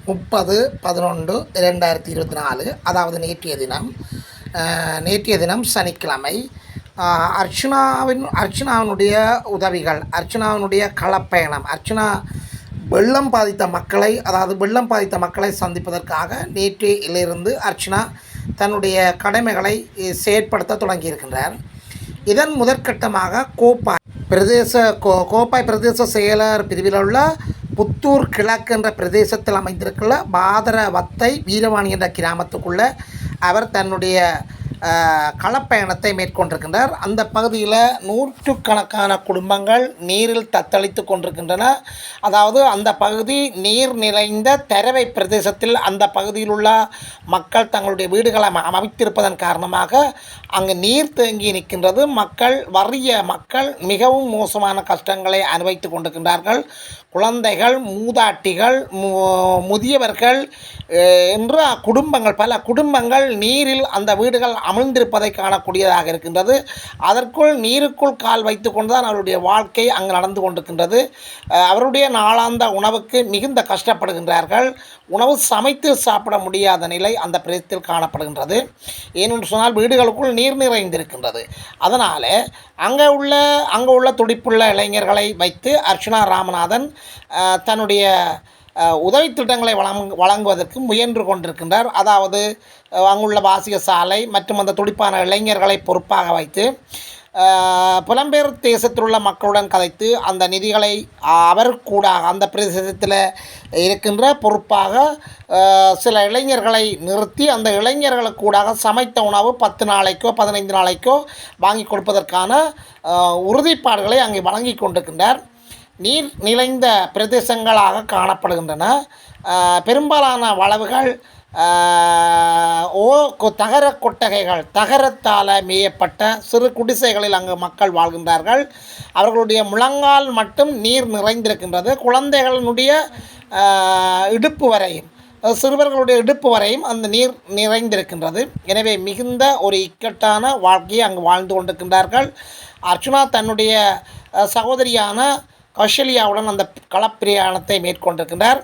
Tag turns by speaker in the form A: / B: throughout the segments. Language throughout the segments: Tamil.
A: 30/11/2024 அதாவது நேற்றைய தினம் சனிக்கிழமை அர்ச்சனாவினுடைய உதவிகள், அர்ச்சனாவினுடைய களப்பயணம், அர்ச்சனா வெள்ளம் பாதித்த மக்களை சந்திப்பதற்காக நேற்றையிலிருந்து அர்ச்சனா தன்னுடைய கடமைகளை செயற்படுத்த தொடங்கியிருக்கின்றார். இதன் முதற்கட்டமாக கோப்பாய் பிரதேச செயலர் பிரிவில் உள்ள புத்தூர் கிழக்கு என்ற பிரதேசத்தில் அமைந்திருக்கிற பாதரவத்தை வீரவாணி என்ற கிராமத்துக்குள்ளே அவர் தன்னுடைய களப்பயணத்தை மேற்கொண்டிருக்கின்றார். அந்த பகுதியில் நூற்றுக்கணக்கான குடும்பங்கள் நீரில் தத்தளித்து கொண்டிருக்கின்றன. அதாவது அந்த பகுதி நீர் நிறைந்த தரவை பிரதேசத்தில் அந்த பகுதியில் உள்ள மக்கள் தங்களுடைய வீடுகளை அமைத்திருப்பதன் காரணமாக அங்கு நீர் தேங்கி நிற்கின்றது. வறிய மக்கள் மிகவும் மோசமான கஷ்டங்களை அனுபவித்து கொண்டிருக்கின்றார்கள். குழந்தைகள், மூதாட்டிகள், முதியவர்கள் என்ற பல குடும்பங்கள் நீரில் அந்த வீடுகள் அமிழ்ந்திருப்பதை காணக்கூடியதாக இருக்கின்றது. நீருக்குள் கால் வைத்து கொண்டுதான் அவருடைய வாழ்க்கை அங்கு நடந்து கொண்டிருக்கின்றது. அவருடைய நாளாந்த உணவுக்கு மிகுந்த கஷ்டப்படுகின்றார்கள். உணவு சமைத்து சாப்பிட முடியாத நிலை அந்த பிரதேசத்தில் காணப்படுகின்றது. ஏனென்று சொன்னால் வீடுகளுக்குள் நீர் நிறைந்திருக்கின்றது. அதனால் அங்கே உள்ள துடிப்புள்ள இளைஞர்களை வைத்து அர்ச்சனா ராமநாதன் தன்னுடைய உதவி திட்டங்களை வழங்குவதற்கு முயன்று கொண்டிருக்கின்றார். அதாவது அங்குள்ள வாசிக சாலை மற்றும் அந்த துடிப்பான இளைஞர்களை பொறுப்பாக வைத்து புலம்பெயர் தேசத்தில் உள்ள மக்களுடன் கதைத்து அந்த நிதிகளை அவர் கூட அந்த பிரதேசத்தில் இருக்கின்ற பொறுப்பாக சில இளைஞர்களை நிறுத்தி அந்த இளைஞர்களுக்கு கூடாக சமைத்த உணவு 10 நாளைக்கோ 15 நாளைக்கோ வாங்கி கொடுப்பதற்கான உறுதிப்பாடுகளை அங்கே வழங்கி கொண்டிருக்கின்றார். நீர் நிறைந்த பிரதேசங்களாக காணப்படுகின்றன. பெரும்பாலான வளவுகள் தகர கொட்டகைகள், தகரத்தால் மேயப்பட்ட சிறு குடிசைகளில் அங்கு மக்கள் வாழ்கின்றார்கள். அவர்களுடைய முழங்கால் மட்டும் நீர் நிறைந்திருக்கின்றது. குழந்தைகளினுடைய இடுப்பு வரையும், சிறுவர்களுடைய இடுப்பு வரையும் அந்த நீர் நிறைந்திருக்கின்றது. எனவே மிகுந்த ஒரு இக்கட்டான வாழ்க்கையை அங்கு வாழ்ந்து கொண்டிருக்கின்றார்கள். அர்ச்சனா தன்னுடைய சகோதரியான கௌசல்யாவுடன் அந்த களப்பிரயாணத்தை மேற்கொண்டிருக்கின்றார்.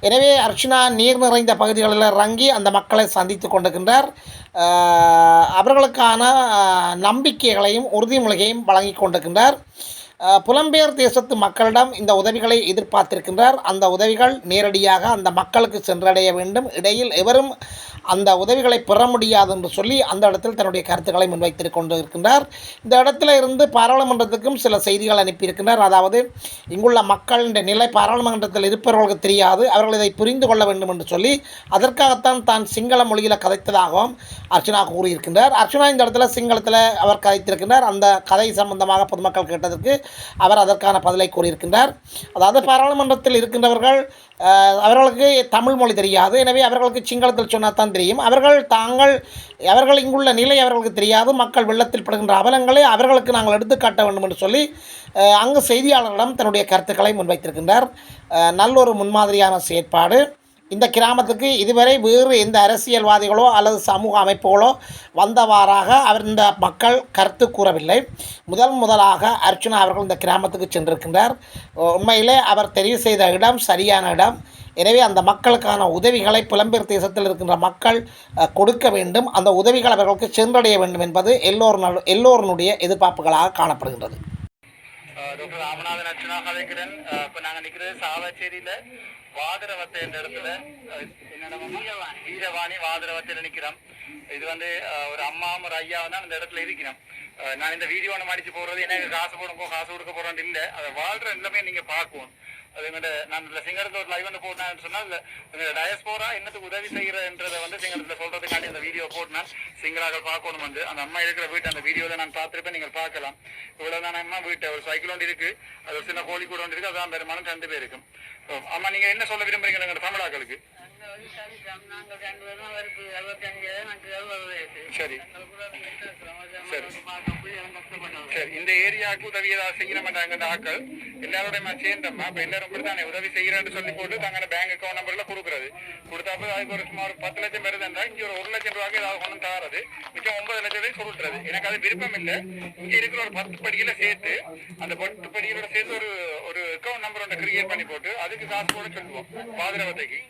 A: எனவே அர்ச்சனா நீர் நிறைந்த பகுதிகளில் இறங்கி அந்த மக்களை சந்தித்து கொண்டிருக்கின்றார். அவர்களுக்கான நம்பிக்கைகளையும் உறுதிமொழியையும் வழங்கி கொண்டிருக்கின்றார். புலம்பெயர் தேசத்து மக்களிடம் இந்த உதவிகளை எதிர்பார்த்திருக்கின்றார். அந்த உதவிகள் நேரடியாக அந்த மக்களுக்கு சென்றடைய வேண்டும். இடையில் எவரும் அந்த உதவிகளை பெற முடியாது என்று சொல்லி அந்த இடத்தில் தன்னுடைய கருத்துக்களை முன்வைத்து கொண்டு இருக்கின்றார். இந்த இடத்துல இருந்து பாராளுமன்றத்துக்கும் சில செய்திகள் அனுப்பியிருக்கின்றார். அதாவது இங்குள்ள மக்களின் நிலை பாராளுமன்றத்தில் இருப்பவர்களுக்கு தெரியாது, அவர்கள் இதை புரிந்து கொள்ள வேண்டும் என்று சொல்லி அதற்காகத்தான் தான் சிங்கள மொழியில் கதைத்ததாகவும் அர்ச்சனா கூறியிருக்கின்றார். அர்ச்சனா இந்த இடத்துல சிங்களத்தில் அவர் கதைத்திருக்கின்றார். அந்த கதை சம்பந்தமாக பொதுமக்கள் கேட்டதற்கு அவர் அதற்கான பதிலை கூறியிருக்கின்றார். அதாவது பாராளுமன்றத்தில் இருக்கின்றவர்கள் அவர்களுக்கு தமிழ் மொழி தெரியாது. எனவே அவர்களுக்கு சிங்களத்தில் சொன்னால் தான் தெரியும். அவர்கள் இங்குள்ள நிலை அவர்களுக்கு தெரியாது. மக்கள் வெள்ளத்தில் படுகின்ற அவலங்களை அவர்களுக்கு நாங்கள் எடுத்துக்காட்ட வேண்டும் என்று சொல்லி அங்கு செய்தியாளர்களிடம் தன்னுடைய கருத்துக்களை முன்வைத்திருக்கின்றார். நல்லொரு முன்மாதிரியான செயற்பாடு. இந்த கிராமத்துக்கு இதுவரை வேறு எந்த அரசியல்வாதிகளோ அல்லது சமூக அமைப்புகளோ வந்தவாறாக இந்த மக்கள் கருத்து கூறவில்லை. முதலாக அர்ச்சனா அவர்கள் இந்த கிராமத்துக்கு சென்றிருக்கின்றார். உண்மையிலே அவர் தெரிவு செய்த இடம் சரியான இடம். எனவே அந்த மக்களுக்கான உதவிகளை புலம்பெயர் தேசத்தில் இருக்கின்ற மக்கள் கொடுக்க வேண்டும். அந்த உதவிகள் அவர்களுக்கு சென்றடைய வேண்டும் என்பது எல்லோருடைய எதிர்பார்ப்புகளாக காணப்படுகின்றது.
B: டாக்டர் ராமநாதன் அர்ச்சனா கதைக்கிறேன். இப்போ நாங்கள் நிற்கிறது சாவச்சேரியில் வாதரவத்தை என்ற இடத்துல வீரவாணி வாதரவத்தையில் நிற்கிறோம். இது ஒரு அம்மாவும் ஒரு ஐயாவும் தான் அந்த இடத்துல இருக்கிறோம். நான் இந்த வீடியோ ஒன்று மடித்து போடுறது எனக்கு காசு கொடுக்க போகிறோன்னு இல்லை. அதை வாழ்கிற எல்லாமே நீங்கள் பார்க்கணும். அது நான் சிங்களத்தில் ஒரு லைவ் போட்டேன்னு சொன்னால் டயஸ்போரா என்னத்துக்கு உதவி செய்கிறன்றதை சிங்களத்தில் சொல்கிறதுக்காண்டி அந்த வீடியோ போட்டினான். சிங்களாக்கள் பார்க்கணும். அந்த அம்மா இருக்கிற வீட்டை அந்த வீடியோவில் நான் பார்த்துருப்பேன், நீங்கள் பார்க்கலாம். இவ்வளோ தான் அம்மா வீட்டை ஒரு சைக்கிள் ஒன்று இருக்குது, அது ஒரு சின்ன கோழி கூட ஒன்று இருக்குது, அதான் பெருமானம் 2 பேர் இருக்கும். அம்மா நீங்கள் என்ன சொல்ல விரும்புறீங்க எங்கள் தமிழாக்களுக்கு? சரி சரி, இந்த ஏரியாவுக்கு உதவி ஏதாவது செய்யற மாட்டாங்க ஆக்கள். எல்லாரோட சேர்ந்தோம்மா இப்ப எல்லாரும் இப்படித்தானே உதவி செய்யறேன்னு சொல்லி போட்டு தங்களோட பேங்க் அக்கௌண்ட் நம்பர்ல கொடுக்குறது கொடுத்தாப்ப அதுக்கு ஒரு சுமார் 10 லட்சம் வருதுன்றா இங்க ஒரு 1 லட்சம் ரூபாய்க்கு ஏதாவது கொண்டு தாரது மிச்சம் 9 லட்சம் ரூபாய் சொல்றது எனக்கு அது விருப்பம் இல்லை இங்க இருக்கிற ஒரு 10 படியில சேர்த்து அந்த 10 படிகளோட சேர்த்து ஒரு அக்கௌண்ட் நம்பர் ஒன்று கிரியேட் பண்ணி போட்டு அதுக்கு காசு போட சொல்லுவோம் பாதிரவத்தைக்கு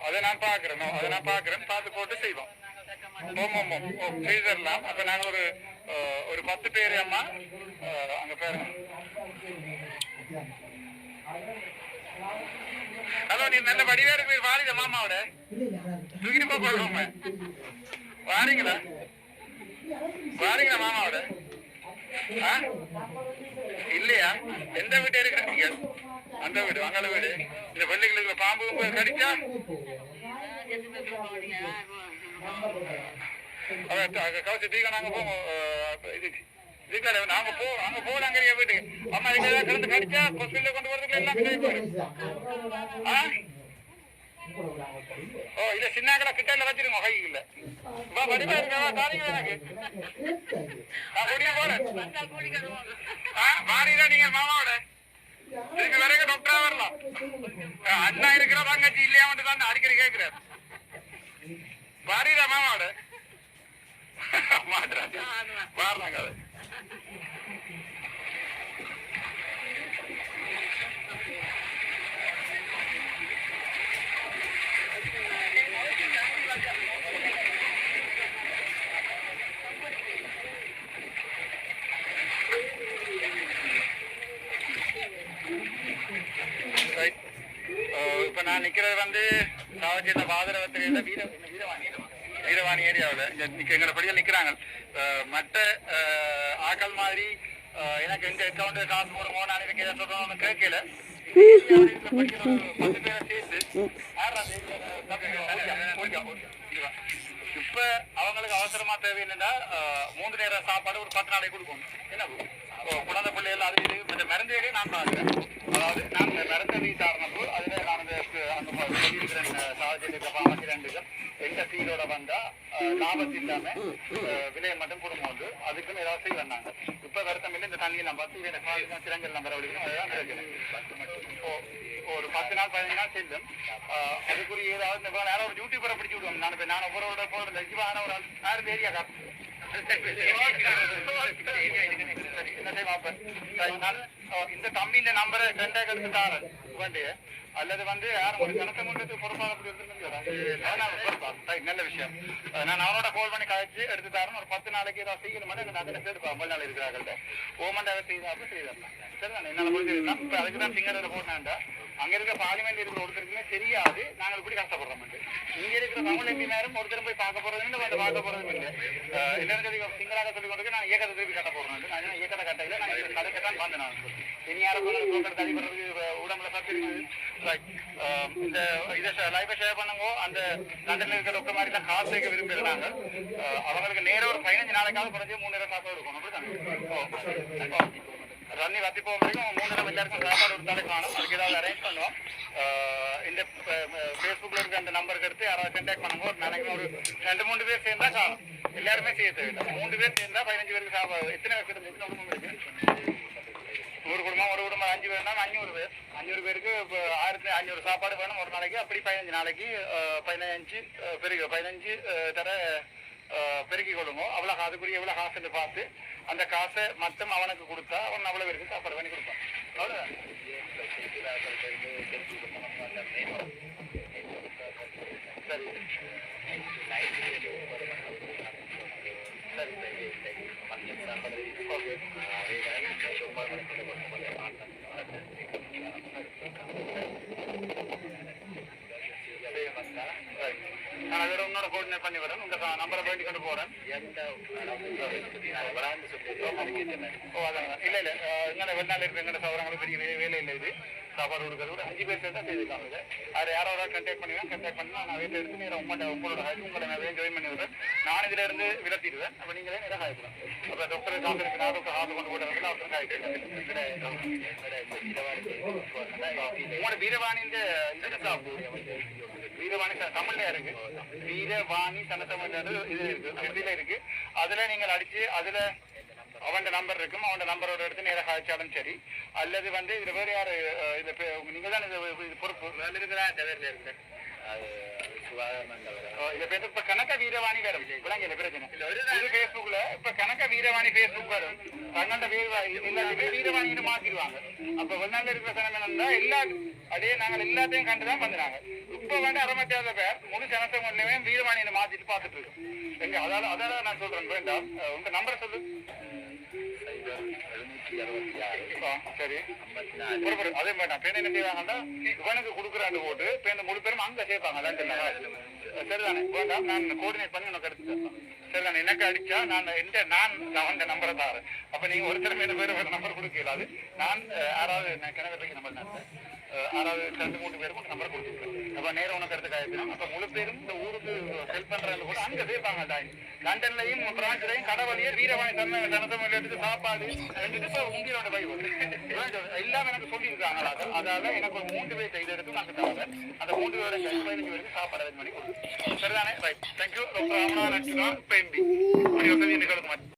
B: அதை நான் பாக்குறேன் பார்த்து போட்டு செய்வோம் செய்து தரலாம் அப்ப நாங்க ஒரு 10 பேரு அம்மா அங்க பாருங்க ஹலோ நீ நல்ல வடிவேறு பேர் வாரித மாமாவோட தூக்கிட்டு போடுவோம் வாரீங்களா மாமாவோட இல்லையா எந்த வீட்டு இருக்கிறீங்க அந்த வீடு அங்கால வீடு இந்த பள்ளிகளுக்கு பாம்பு கடிச்சா கவச்சு தீக நாங்க போவோம் இதுக்காக நாங்க அங்க போலாங்க வீட்டுக்கு அம்மா இதுக்கு கிடந்து கடிச்சா ஹாஸ்பிட்டல கொண்டு வரதுக்கு எல்லாம் இல்ல சின்ன கடை கிட்ட வச்சிருங்க கையில வடிவா இருக்கா தாரிங்க எனக்கு நான் கூட்டிட்டு போறேன் வாரிதா நீங்க மாமாவோட இதுக்கு வரைக்கும் டாக்டரா வரலாம் அண்ணா இருக்கிற தங்கச்சி இல்லையா மட்டும் தான் அடிக்கடி கேட்கிறார் வாரிதா மாமாவோட மாட்டாங்க வரலாங்க அது இப்ப நான் நிக்கிறது வந்து சாவச்சேர்ந்த பாதரவத்தில வீரவாணி ஏரியாவில் எங்களோட படிகள் நிக்கிறாங்க மற்ற ஆக்கள் மாதிரி எனக்கு எங்க அக்கௌண்ட் காசு போடுமோ நான் எனக்கு சொல்றோம் கேட்கல 10 பேரை சேர்த்து இப்ப அவங்களுக்கு அவசரமா தேவை என்னன்னா 3 நேரம் சாப்பாடு ஒரு 10 நாளைக்கு கொடுக்கணும் என்ன குழந்தை பிள்ளைகள் அது இது இந்த மருந்து வேலையை நான் பார்க்கிறேன் அதாவது நான் மருந்து வீட்டாருனப்போ அதுல நான் அந்த சாவச்சேரி எங்க சீரோட வந்தா லாபத்து இல்லாம விலையை மட்டும் குடும்பம் உண்டு அதுக்குன்னு ஏதாவது செய்ய வந்தாங்க இப்ப வருத்தம் இல்லை இந்த தண்ணியை நான் பார்த்து சிறங்கல் நம்பர் அப்படின்னா அதுதான் பிரச்சனை ஒரு 10 நாள் 15 நாள் செல்லும் அதுக்குரிய ஏதாவது நேரம் ஒரு யூடியூபரை பிடிச்சி விடுவோம் நான் ஒவ்வொருவரோட போடுற ஜீவான ஒரு யாரும் ஏரியா காப்பேன் இந்த தம்பி இந்த நம்பரை கண்டாக்ட் எடுத்துட்டாரு வண்டிய அல்லது வந்து யாரும் ஒரு கணக்கு கொண்டு பொறுப்பாக நல்ல விஷயம் நான் அவனோட கால் பண்ணி கழிச்சு எடுத்து தரேன் ஒரு 10 நாளைக்கு ஏதாவது செய்யணும் அதில் சேர்ப்பா 50 நாள் இருக்கிறார்கள் ஓமண்டாக செய்தாப்ப செய்தாங்க சரி நான் என்னால முடிஞ்சிருக்கேன் இப்ப அதுக்குதான் சிங்கரில் போட்டாண்டா அங்க இருக்க பார்லிமெண்ட் இருக்கிற ஒருத்தருக்குமே தெரியாது நாங்கள் இப்படி கஷ்டப்படுறோம் இங்க இருக்கிற தமிழ் எம்பி நேரம் ஒருத்தரும் போய் பார்க்க போறதும் இல்லை வந்து பார்க்க போறதும் இல்லை எல்லாரும் சிங்கராக சொல்லி கொண்டு நான் இயக்கத்தை திருப்பி கட்ட போறேன் நான் இயக்கத்தை கட்டையில நான் கதைக்கத்தான் வந்தேன் நான் இனி யாரும் தனிப்படுறதுக்கு உடம்புல சத்து இருக்குது இந்த இதை லைஃபை ஷேர் பண்ணுங்க அந்த லண்டன்ல இருக்கிற டாக்டர் மாதிரி தான் காசு சேர்க்க விரும்புகிறாங்க அவங்களுக்கு நேரம் ஒரு 15 நாளைக்காவது குறைஞ்சி 3 நேரம் சாப்பாடு இருக்கும் அப்படிதான் ரன்னி வத்தி போக வரைக்கும் 3 நேரம் எல்லாருக்கும் சாப்பாடு ஒரு தடை காணும் அதுக்கு ஏதாவது அரேஞ்ச் பண்ணுவோம் இந்த ஃபேஸ்புக்ல இருக்க அந்த நம்பருக்கு எடுத்து யாராவது கான்டாக்ட் பண்ணுங்க ஒரு நாளைக்கு ஒரு 2-3 பேர் சேர்ந்தா காணும் எல்லாருமே செய்ய தேவையில்லை 3 பேர் சேர்ந்தா 15 பேருக்கு சாப்பாடு எத்தனை பேர் குடும்பம் இருக்கு 100 குடும்பம் ஒரு குடும்பம் 5 பேர்னா 500 பேர் 500 பேருக்கு 1500 சாப்பாடு வேணும் ஒரு நாளைக்கு அப்படி 15 நாளைக்கு 15 தர பெருக்கி கொள்ளுமோ அவ்வளவு அதுக்குரிய எவ்வளவு காசுன்னு பார்த்து அந்த காசை மொத்தம் அவனுக்கு கொடுத்தா அவன் அவ்வளவு பேருக்கு சாப்பாடு பண்ணி கொடுப்பான் அவ்வளவுதான் சரி நான் அதோட உன்னோட கோஆர்டினேட் பண்ணி வரேன் உங்க நம்பரை வேண்டி கொண்டு போறேன் அதான் இல்ல இல்ல எங்கட வெளிநாள் இருக்க எங்கட சவரங்களுக்கு பெரிய வேலை இல்லை இது சாப்பாடு கொடுக்கறது ஒரு 5 பேர் சேர்ந்தா செய்திருக்காங்க இது அது யாரோட கண்டாக்ட் பண்ணுவேன் கண்டாக்ட் பண்ணா நான் வீட்டில் எடுத்து நேரம் உங்களோட உங்களை நான் ஜாயின் பண்ணி விடுறேன் நான் இதுல இருந்து விளத்திடுவேன் அப்ப நீங்களே நேரம் காய்க்கலாம் அப்ப டாக்டர் காசு இருக்கு நான் டாக்டர் காசு கொண்டு போட்டு அவசரம் காய்க்கிறேன் உங்களோட வீரவாணி இந்த வீரவாணி தமிழ்ல இருக்கு வீரவாணி தனத்தமிழ் இது இருக்கு ஹிந்தியில இருக்கு அதுல நீங்கள் அடிச்சு அதுல அவன் நம்பர் இருக்கும், அவன் நம்பரோட எடுத்து நேராக காய்ச்சாலும் சரி, அல்லது வந்து இதுல வேற யாரு நீங்க தான் இது பொறுப்பு இருக்கு இப்ப கணக்க வீரவாணி வரும் விளங்கல பிரச்சனை இது பேஸ்புக்ல இப்ப கணக்க வீரவாணி பேஸ்புக் வரும் தன்னோட எல்லாத்தையுமே வீரவாணின்னு மாத்திடுவாங்க. அப்ப வெளிநாட்டுல இருக்கிற சனமே எல்லா அதே நாங்கள் எல்லாத்தையும் கண்டுதான் பண்ணுறாங்க. இப்ப வந்து அறமத்தியாத பேர் முழு ஜனத்தை ஒண்ணுமே வீரவாணியை மாத்திட்டு பார்த்துட்டு இருக்கோம் எங்க. அதால நான் சொல்றேன் வேண்டாம் உங்க நம்பரை சொல்லு. சரி அதே வேண்டாம் பேர் என்ன செய்வாங்கன்னா இவனுக்கு கொடுக்குறாண்டு போட்டு பேர் முழு பேரும் அங்க சேர்ப்பாங்க. சரிதானே வேண்டாம் நான் கோஆர்டினேட் பண்ணி உனக்கு எடுத்து சரிதானே. எனக்கு அடிச்சா நான் அந்த நம்பரை தாரு. அப்ப நீங்க ஒருத்தர் பேர் வேற நம்பர் கொடுக்க இயலாது. நான் யாராவது கிணறு நம்பர் நான் யாராவது 2-3 பேருக்கும் நம்பர் கொடுத்துருக்கேன். அப்ப நேரம் உனக்கு எடுத்து காய்ச்சிடும். அப்ப முழு பேரும் இந்த ஊருக்கு ஹெல்ப் பண்றது கூட அங்க சேர்ப்பாங்க. லண்டன்லையும் பிரான்ஸ்லையும் கடவுளையே வீரவாணி தனத்தை சாப்பாடு உங்களோட பைபிள் எல்லாம் எனக்கு சொல்லியிருக்காங்க. அதால எனக்கு ஒரு 3 பேர் செய்த எடுத்து நாங்கள் தவிர அந்த 3 பேரோட 15 பேருக்கு சாப்பாடு அரேஞ்ச் பண்ணி கொடுத்துருக்கோம். சரிதானே ரைட் தேங்க்யூ. ரொம்ப ராமனா நச்சுனா இப்போ எம்பி